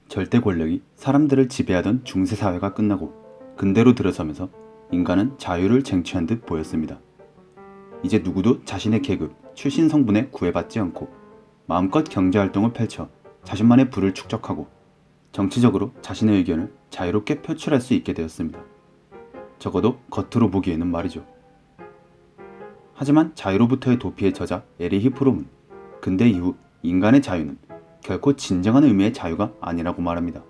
절대 권력이 사람들을 지배하던 중세 사회가 끝나고 근대로 들어서면서 인간은 자유를 쟁취한 듯 보였습니다. 이제 누구도 자신의 계급, 출신 성분에 구애받지 않고 마음껏 경제활동을 펼쳐 자신만의 부를 축적하고 정치적으로 자신의 의견을 자유롭게 표출할 수 있게 되었습니다. 적어도 겉으로 보기에는 말이죠. 하지만 자유로부터의 도피의 저자 에리히 프롬은 근대 이후 인간의 자유는 결코 진정한 의미의 자유가 아니라고 말합니다.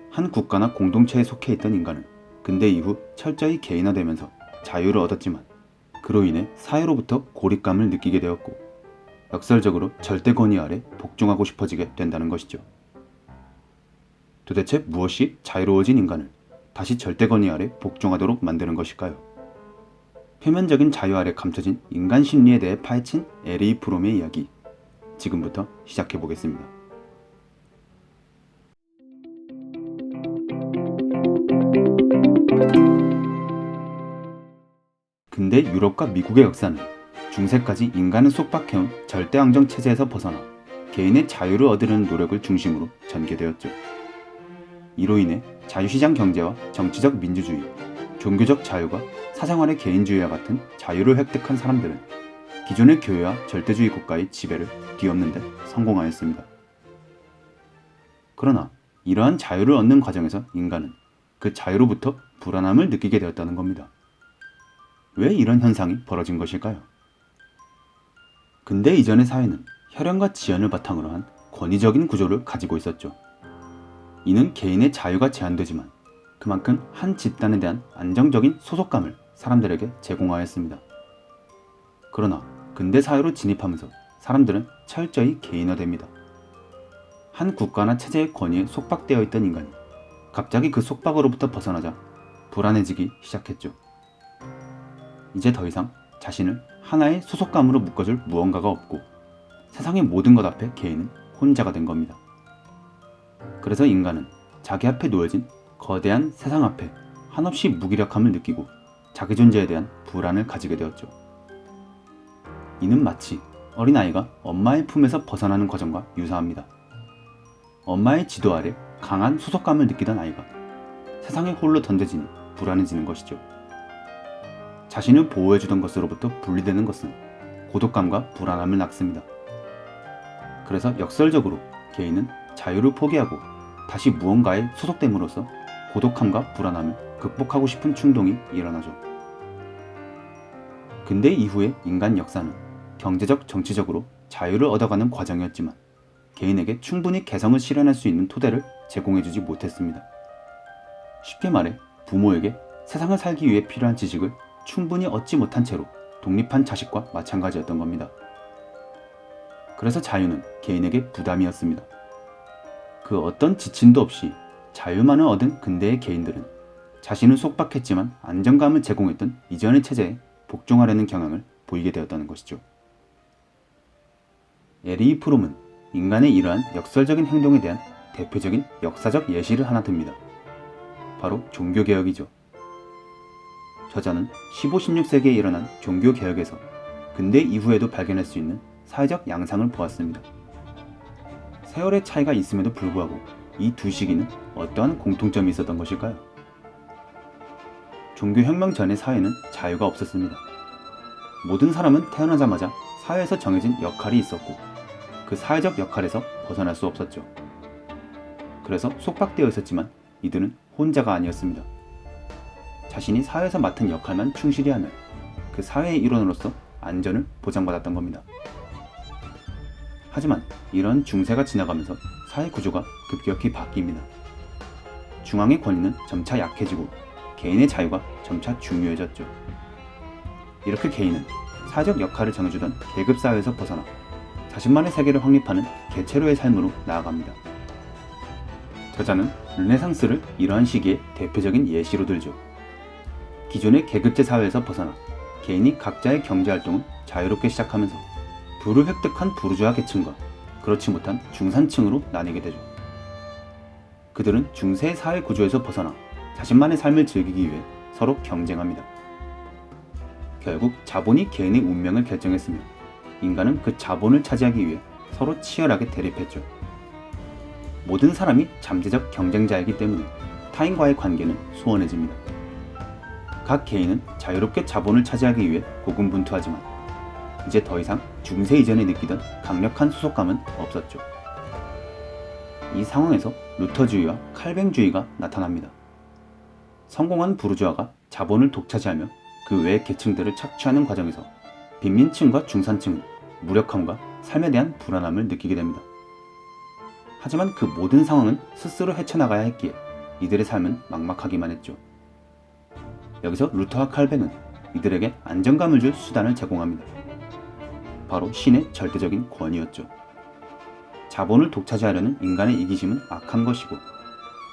한 국가나 공동체에 속해 있던 인간은 근대 이후 철저히 개인화되면서 자유를 얻었지만 그로 인해 사회로부터 고립감을 느끼게 되었고 역설적으로 절대 권위 아래 복종하고 싶어지게 된다는 것이죠. 도대체 무엇이 자유로워진 인간을 다시 절대 권위 아래 복종하도록 만드는 것일까요? 표면적인 자유 아래 감춰진 인간 심리에 대해 파헤친 에리히 프롬의 이야기, 지금부터 시작해 보겠습니다. 근대 유럽과 미국의 역사는 중세까지 인간을 속박해온 절대왕정 체제에서 벗어나 개인의 자유를 얻으려는 노력을 중심으로 전개되었죠. 이로 인해 자유시장 경제와 정치적 민주주의, 종교적 자유가 사생활의 개인주의와 같은 자유를 획득한 사람들은 기존의 교회와 절대주의 국가의 지배를 뒤엎는 데 성공하였습니다. 그러나 이러한 자유를 얻는 과정에서 인간은 그 자유로부터 불안함을 느끼게 되었다는 겁니다. 왜 이런 현상이 벌어진 것일까요? 근대 이전의 사회는 혈연과 지연을 바탕으로 한 권위적인 구조를 가지고 있었죠. 이는 개인의 자유가 제한되지만 그만큼 한 집단에 대한 안정적인 소속감을 사람들에게 제공하였습니다. 그러나 근대 사회로 진입하면서 사람들은 철저히 개인화됩니다. 한 국가나 체제의 권위에 속박되어 있던 인간이 갑자기 그 속박으로부터 벗어나자 불안해지기 시작했죠. 이제 더 이상 자신을 하나의 소속감으로 묶어줄 무언가가 없고 세상의 모든 것 앞에 개인은 혼자가 된 겁니다. 그래서 인간은 자기 앞에 놓여진 거대한 세상 앞에 한없이 무기력함을 느끼고 자기 존재에 대한 불안을 가지게 되었죠. 이는 마치 어린아이가 엄마의 품에서 벗어나는 과정과 유사합니다. 엄마의 지도 아래 강한 소속감을 느끼던 아이가 세상에 홀로 던져지니 불안해지는 것이죠. 자신을 보호해주던 것으로부터 분리되는 것은 고독감과 불안함을 낳습니다. 그래서 역설적으로 개인은 자유를 포기하고 다시 무언가에 소속됨으로써 고독함과 불안함을 극복하고 싶은 충동이 일어나죠. 근대 이후의 인간 역사는 경제적, 정치적으로 자유를 얻어가는 과정이었지만 개인에게 충분히 개성을 실현할 수 있는 토대를 제공해주지 못했습니다. 쉽게 말해 부모에게 세상을 살기 위해 필요한 지식을 충분히 얻지 못한 채로 독립한 자식과 마찬가지였던 겁니다. 그래서 자유는 개인에게 부담이었습니다. 그 어떤 지침도 없이 자유만을 얻은 근대의 개인들은 자신은 속박했지만 안정감을 제공했던 이전의 체제에 복종하려는 경향을 보이게 되었다는 것이죠. 에리히 프롬은 인간의 이러한 역설적인 행동에 대한 대표적인 역사적 예시를 하나 듭니다. 바로 종교개혁이죠. 저자는 15, 16세기에 일어난 종교개혁에서 근대 이후에도 발견할 수 있는 사회적 양상을 보았습니다. 세월의 차이가 있음에도 불구하고 이 두 시기는 어떠한 공통점이 있었던 것일까요? 종교혁명 전의 사회는 자유가 없었습니다. 모든 사람은 태어나자마자 사회에서 정해진 역할이 있었고 그 사회적 역할에서 벗어날 수 없었죠. 그래서 속박되어 있었지만 이들은 혼자가 아니었습니다. 자신이 사회에서 맡은 역할만 충실히 하면 그 사회의 일원으로서 안전을 보장받았던 겁니다. 하지만 이런 중세가 지나가면서 사회 구조가 급격히 바뀝니다. 중앙의 권위는 점차 약해지고 개인의 자유가 점차 중요해졌죠. 이렇게 개인은 사회적 역할을 정해주던 계급사회에서 벗어나 자신만의 세계를 확립하는 개체로의 삶으로 나아갑니다. 저자는 르네상스를 이러한 시기의 대표적인 예시로 들죠. 기존의 계급제 사회에서 벗어나 개인이 각자의 경제활동을 자유롭게 시작하면서 부를 획득한 부르주아 계층과 그렇지 못한 중산층으로 나뉘게 되죠. 그들은 중세의 사회 구조에서 벗어나 자신만의 삶을 즐기기 위해 서로 경쟁합니다. 결국 자본이 개인의 운명을 결정했으며 인간은 그 자본을 차지하기 위해 서로 치열하게 대립했죠. 모든 사람이 잠재적 경쟁자이기 때문에 타인과의 관계는 소원해집니다. 각 개인은 자유롭게 자본을 차지하기 위해 고군분투하지만 이제 더 이상 중세 이전에 느끼던 강력한 소속감은 없었죠. 이 상황에서 루터주의와 칼뱅주의가 나타납니다. 성공한 부르주아가 자본을 독차지하며 그 외 계층들을 착취하는 과정에서 빈민층과 중산층은 무력함과 삶에 대한 불안함을 느끼게 됩니다. 하지만 그 모든 상황은 스스로 헤쳐나가야 했기에 이들의 삶은 막막하기만 했죠. 여기서 루터와 칼뱅은 이들에게 안정감을 줄 수단을 제공합니다. 바로 신의 절대적인 권위였죠. 자본을 독차지하려는 인간의 이기심은 악한 것이고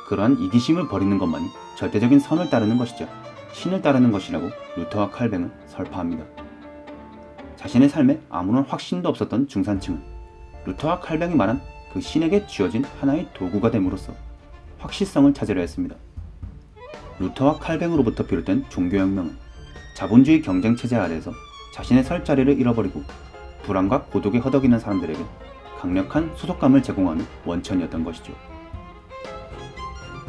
그러한 이기심을 버리는 것만이 절대적인 선을 따르는 것이자 신을 따르는 것이라고 루터와 칼뱅은 설파합니다. 자신의 삶에 아무런 확신도 없었던 중산층은 루터와 칼뱅이 말한 그 신에게 쥐어진 하나의 도구가 됨으로써 확실성을 찾으려 했습니다. 루터와 칼뱅으로부터 비롯된 종교혁명은 자본주의 경쟁체제 아래에서 자신의 설 자리를 잃어버리고 불안과 고독에 허덕이는 사람들에게 강력한 소속감을 제공하는 원천이었던 것이죠.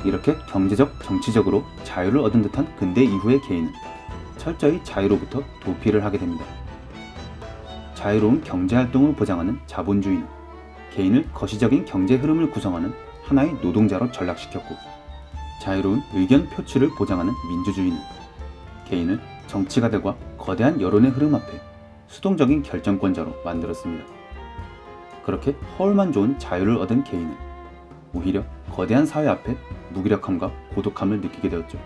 이렇게 경제적, 정치적으로 자유를 얻은 듯한 근대 이후의 개인은 철저히 자유로부터 도피를 하게 됩니다. 자유로운 경제활동을 보장하는 자본주의는 개인을 거시적인 경제 흐름을 구성하는 하나의 노동자로 전락시켰고 자유로운 의견 표출을 보장하는 민주주의는 개인을 정치가들과 거대한 여론의 흐름 앞에 수동적인 결정권자로 만들었습니다. 그렇게 허울만 좋은 자유를 얻은 개인은 오히려 거대한 사회 앞에 무기력함과 고독함을 느끼게 되었죠.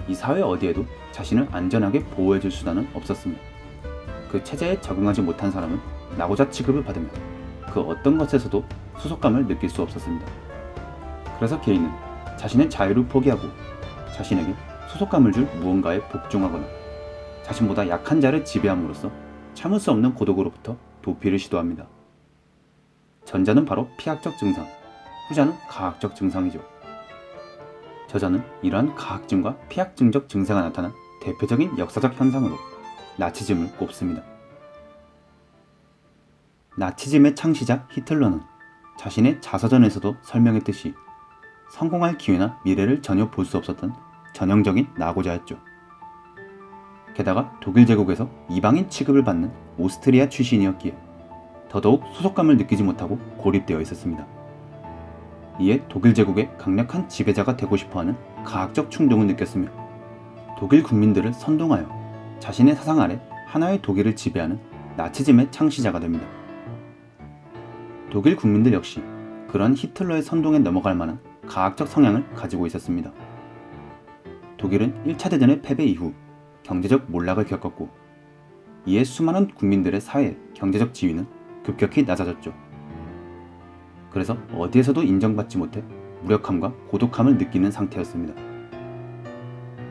이 사회 어디에도 자신을 안전하게 보호해줄 수단은 없었습니다. 그 체제에 적응하지 못한 사람은 낙오자 취급을 받으며 그 어떤 것에서도 소속감을 느낄 수 없었습니다. 그래서 개인은 자신의 자유를 포기하고 자신에게 소속감을 줄 무언가에 복종하거나 자신보다 약한 자를 지배함으로써 참을 수 없는 고독으로부터 도피를 시도합니다. 전자는 바로 피학적 증상, 후자는 가학적 증상이죠. 저자는 이러한 가학증과 피학증적 증세가 나타난 대표적인 역사적 현상으로 나치즘을 꼽습니다. 나치즘의 창시자 히틀러는 자신의 자서전에서도 설명했듯이 성공할 기회나 미래를 전혀 볼 수 없었던 전형적인 낙오자였죠. 게다가 독일 제국에서 이방인 취급을 받는 오스트리아 출신이었기에 더더욱 소속감을 느끼지 못하고 고립되어 있었습니다. 이에 독일 제국의 강력한 지배자가 되고 싶어하는 가학적 충동을 느꼈으며 독일 국민들을 선동하여 자신의 사상 아래 하나의 독일을 지배하는 나치즘의 창시자가 됩니다. 독일 국민들 역시 그런 히틀러의 선동에 넘어갈 만한 가학적 성향을 가지고 있었습니다. 독일은 1차 대전의 패배 이후 경제적 몰락을 겪었고 이에 수많은 국민들의 사회, 경제적 지위는 급격히 낮아졌죠. 그래서 어디에서도 인정받지 못해 무력함과 고독함을 느끼는 상태였습니다.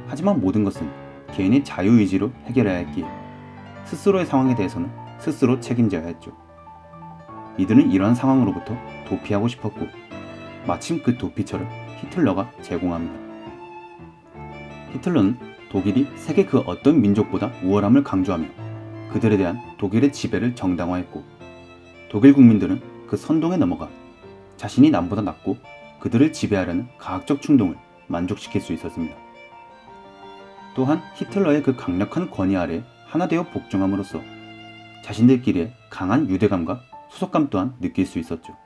하지만 모든 것은 개인의 자유의지로 해결해야 했기에 스스로의 상황에 대해서는 스스로 책임져야 했죠. 이들은 이러한 상황으로부터 도피하고 싶었고 마침 그 도피처를 히틀러가 제공합니다. 히틀러는 독일이 세계 그 어떤 민족보다 우월함을 강조하며 그들에 대한 독일의 지배를 정당화했고 독일 국민들은 그 선동에 넘어가 자신이 남보다 낫고 그들을 지배하려는 가학적 충동을 만족시킬 수 있었습니다. 또한 히틀러의 그 강력한 권위 아래 하나 되어 복종함으로써 자신들끼리의 강한 유대감과 소속감 또한 느낄 수 있었죠.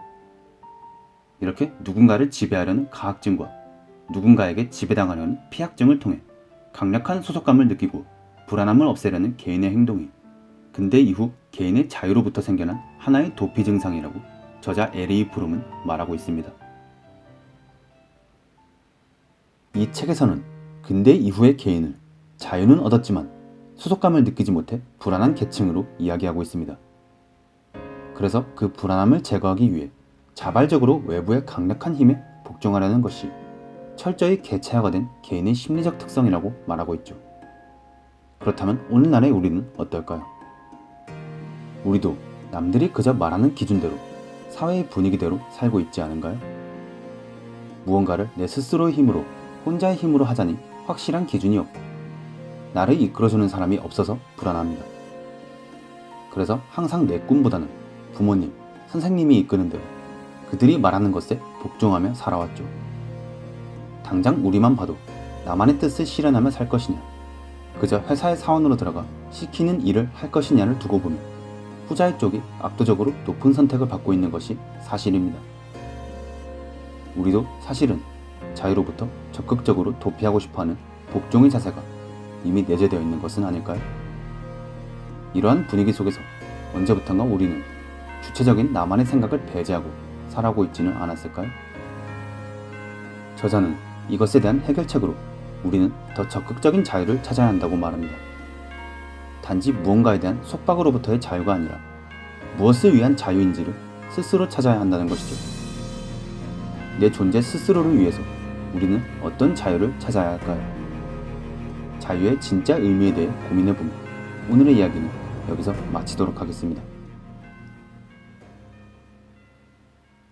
이렇게 누군가를 지배하려는 가학증과 누군가에게 지배당하려는 피학증을 통해 강력한 소속감을 느끼고 불안함을 없애려는 개인의 행동이 근대 이후 개인의 자유로부터 생겨난 하나의 도피 증상이라고 저자 에리 브룸은 말하고 있습니다. 이 책에서는 근대 이후의 개인을 자유는 얻었지만 소속감을 느끼지 못해 불안한 계층으로 이야기하고 있습니다. 그래서 그 불안함을 제거하기 위해 자발적으로 외부의 강력한 힘에 복종하려는 것이 철저히 개체화가 된 개인의 심리적 특성이라고 말하고 있죠. 그렇다면 오늘날의 우리는 어떨까요? 우리도 남들이 그저 말하는 기준대로 사회의 분위기대로 살고 있지 않은가요? 무언가를 내 스스로의 힘으로 혼자의 힘으로 하자니 확실한 기준이 없고 나를 이끌어주는 사람이 없어서 불안합니다. 그래서 항상 내 꿈보다는 부모님, 선생님이 이끄는 대로 그들이 말하는 것에 복종하며 살아왔죠. 당장 우리만 봐도 나만의 뜻을 실현하며 살 것이냐, 그저 회사의 사원으로 들어가 시키는 일을 할 것이냐를 두고 보면 후자의 쪽이 압도적으로 높은 선택을 받고 있는 것이 사실입니다. 우리도 사실은 자유로부터 적극적으로 도피하고 싶어하는 복종의 자세가 이미 내재되어 있는 것은 아닐까요? 이러한 분위기 속에서 언제부턴가 우리는 주체적인 나만의 생각을 배제하고 살아오고 있지는 않았을까요? 저자는 이것에 대한 해결책으로 우리는 더 적극적인 자유를 찾아야 한다고 말합니다. 단지 무언가에 대한 속박으로부터의 자유가 아니라 무엇을 위한 자유인지를 스스로 찾아야 한다는 것이죠. 내 존재 스스로를 위해서 우리는 어떤 자유를 찾아야 할까요? 자유의 진짜 의미에 대해 고민해보면 오늘의 이야기는 여기서 마치도록 하겠습니다.